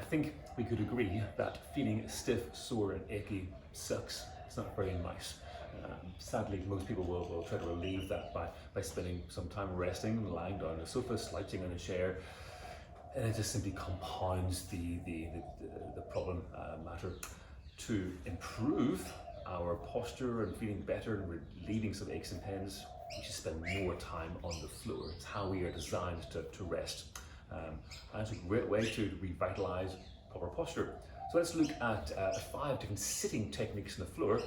I think we could agree that feeling stiff, sore and achy sucks. It's not very nice. Sadly, most people will try to relieve that by spending some time resting, lying down on a sofa, slouching in a chair, and it just simply compounds the problem matter. To improve our posture and feeling better and relieving some aches and pains, we should spend more time on the floor. It's how we are designed to rest. And it's a great way to revitalize proper posture. So let's look at 5 different sitting techniques on the floor.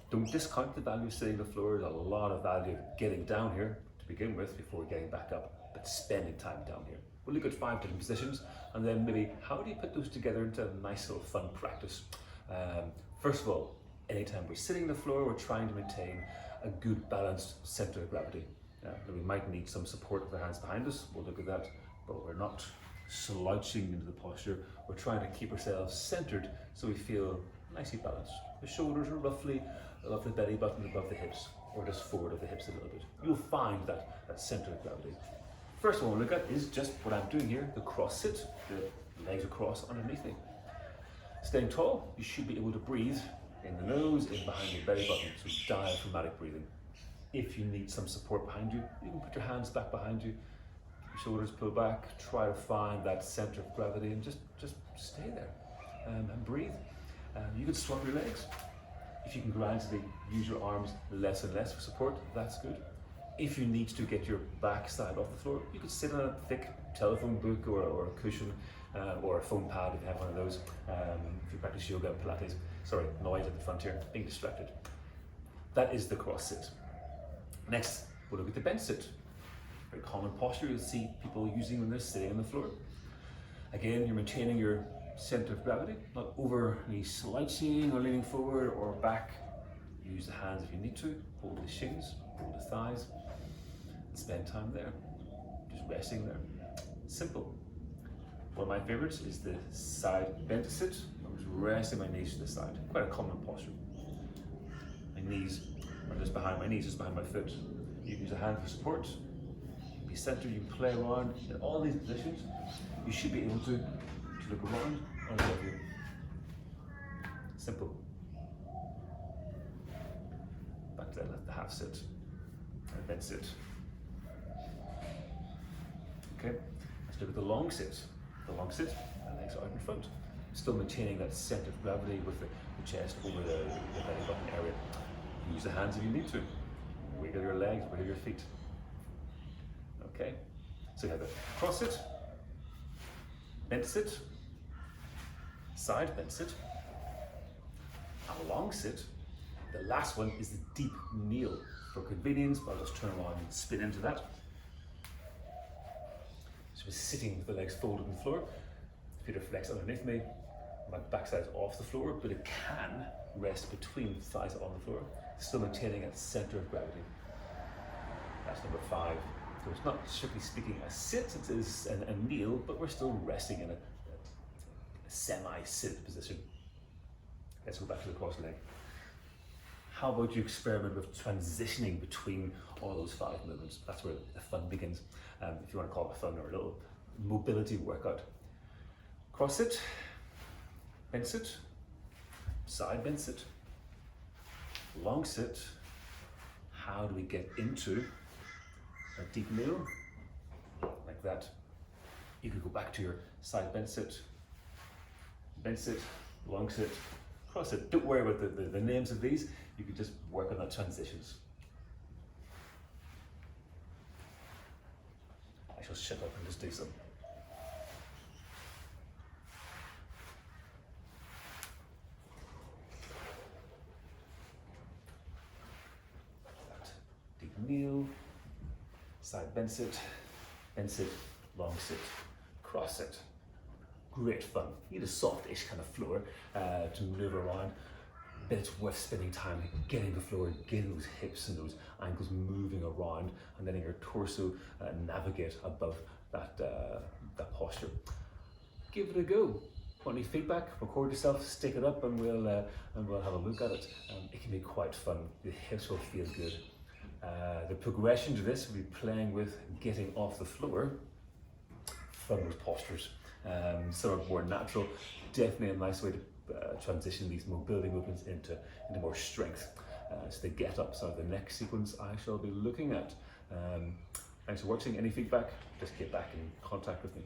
Don't discount the value of sitting on the floor. There's a lot of value of getting down here to begin with before getting back up, but spending time down here. We'll look at 5 different positions, and then maybe how do you put those together into a nice little fun practice. First of all, anytime we're sitting on the floor, we're trying to maintain a good balanced center of gravity. We might need some support with our hands behind us, we'll look at that, but we're not slouching into the posture. We're trying to keep ourselves centered so we feel nicely balanced. The shoulders are roughly above the belly button, above the hips, or just forward of the hips a little bit. You'll find that center of gravity. First one we'll look at is just what I'm doing here, the cross sit, the legs across underneath me. Staying tall, you should be able to breathe in the nose, in behind your belly button, so diaphragmatic breathing. If you need some support behind you, you can put your hands back behind you, shoulders pull back, try to find that center of gravity and just stay there and breathe. You can swap your legs. If you can gradually use your arms less and less for support, that's good. If you need to get your backside off the floor, you could sit on a thick telephone book or a cushion or a foam pad if you have one of those. If you practice yoga and Pilates. Sorry, noise at the front here, being distracted. That is the cross sit. Next, we'll look at the bench sit. Very common posture you'll see people using when they're sitting on the floor. Again, you're maintaining your center of gravity, not overly slouching or leaning forward or back. Use the hands if you need to, hold the shins, hold the thighs, and spend time there, just resting there. Simple. One of my favorites is the side bent sit. I'm just resting my knees to the side. Quite a common posture. My knees are just behind my knees, just behind my foot. You can use a hand for support. Be centered, you can play around. In all these positions, you should be able to look around and above you. Simple. Back to the half sit and then sit. Okay, let's look at the long sit. The long sit, my legs are out in front. Still maintaining that center of gravity with the chest over the belly button area. Use the hands if you need to. Wiggle your legs, wiggle your feet. Okay, so you have a cross sit, bent sit, side bent sit, a long sit. The last one is the deep kneel. For convenience, I'll just turn around and spin into that. So we're sitting with the legs folded on the floor, feet are flexed underneath me, my backside is off the floor, but it can rest between the thighs on the floor, still maintaining a center of gravity. That's number 5. So it's not strictly speaking a sit, it is a kneel, but we're still resting in a semi-sit position. Let's go back to the cross leg. How about you experiment with transitioning between all those 5 movements? That's where the fun begins, if you want to call it fun or a little mobility workout. Cross sit, bent sit, side bent sit, long sit. How do we get into a deep kneel? Like that. You could go back to your side bent sit, long sit, cross sit. Don't worry about the names of these. You could just work on the transitions. I shall shut up and just do some. Deep kneel, side bent sit, long sit, cross sit. Great fun. You need a soft-ish kind of floor to move around, but it's worth spending time getting the floor, getting those hips and those ankles moving around, and letting your torso navigate above that posture. Give it a go. Want any feedback? Record yourself, stick it up, and we'll have a look at it. It can be quite fun. The hips will feel good. The progression to this will be playing with getting off the floor from those postures. Some are more natural. Definitely a nice way to transition these mobility movements into more strength. So the get ups are the next sequence I shall be looking at. Thanks for watching. Any feedback, just get back in contact with me.